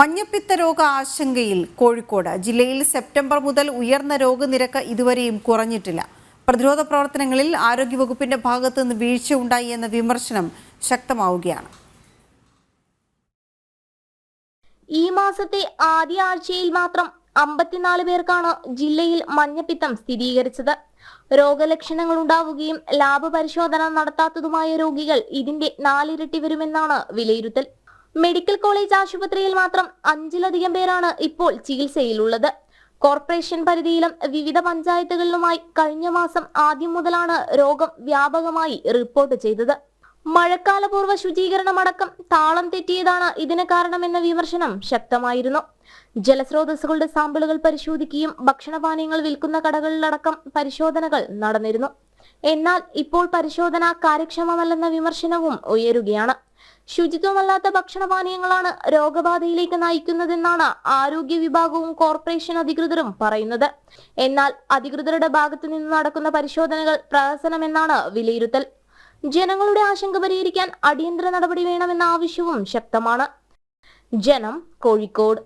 മഞ്ഞപ്പിത്ത രോഗ ആശങ്കയിൽ കോഴിക്കോട് ജില്ലയിൽ സെപ്റ്റംബർ മുതൽ ഉയർന്ന രോഗനിരക്ക് ഇതുവരെയും കുറഞ്ഞിട്ടില്ല. പ്രതിരോധ പ്രവർത്തനങ്ങളിൽ ആരോഗ്യവകുപ്പിന്റെ ഭാഗത്തു നിന്ന് വീഴ്ച ഉണ്ടായി എന്ന വിമർശനം ശക്തമാവുകയാണ്. ഈ മാസത്തെ ആദ്യ ആഴ്ചയിൽ മാത്രം 54 പേർക്കാണ് ജില്ലയിൽ മഞ്ഞപ്പിത്തം സ്ഥിരീകരിച്ചത്. രോഗലക്ഷണങ്ങൾ ഉണ്ടാവുകയും ലാബ് പരിശോധന നടത്താത്തതുമായ രോഗികൾ ഇതിന്റെ 4 ഇരട്ടി വരുമെന്നാണ് വിലയിരുത്തൽ. മെഡിക്കൽ കോളേജ് ആശുപത്രിയിൽ മാത്രം 5-ലധികം പേരാണ് ഇപ്പോൾ ചികിത്സയിലുള്ളത്. കോർപ്പറേഷൻ പരിധിയിലും വിവിധ പഞ്ചായത്തുകളിലുമായി കഴിഞ്ഞ മാസം ആദ്യം മുതലാണ് രോഗം വ്യാപകമായി റിപ്പോർട്ട് ചെയ്തത്. മഴക്കാലപൂർവ്വ ശുചീകരണമടക്കം താളം തെറ്റിയതാണ് ഇതിന് കാരണമെന്ന വിമർശനം ശക്തമായിരുന്നു. ജലസ്രോതസ്സുകളുടെ സാമ്പിളുകൾ പരിശോധിക്കുകയും ഭക്ഷണപാനീയങ്ങൾ വിൽക്കുന്ന കടകളിലടക്കം പരിശോധനകൾ നടന്നിരുന്നു. എന്നാൽ ഇപ്പോൾ പരിശോധന കാര്യക്ഷമമല്ലെന്ന വിമർശനവും ഉയരുകയാണ്. ശുചിത്വമല്ലാത്ത ഭക്ഷണപാനീയങ്ങളാണ് രോഗബാധയിലേക്ക് നയിക്കുന്നതെന്നാണ് ആരോഗ്യ വിഭാഗവും കോർപ്പറേഷൻ അധികൃതരും പറയുന്നത്. എന്നാൽ അധികൃതരുടെ ഭാഗത്തു നിന്ന് നടക്കുന്ന പരിശോധനകൾ പ്രഹസനമെന്നാണ് വിലയിരുത്തൽ. ജനങ്ങളുടെ ആശങ്ക പരിഹരിക്കാൻ അടിയന്തര നടപടി വേണമെന്ന ആവശ്യവും ശക്തമാണ്. ജനം, കോഴിക്കോട്.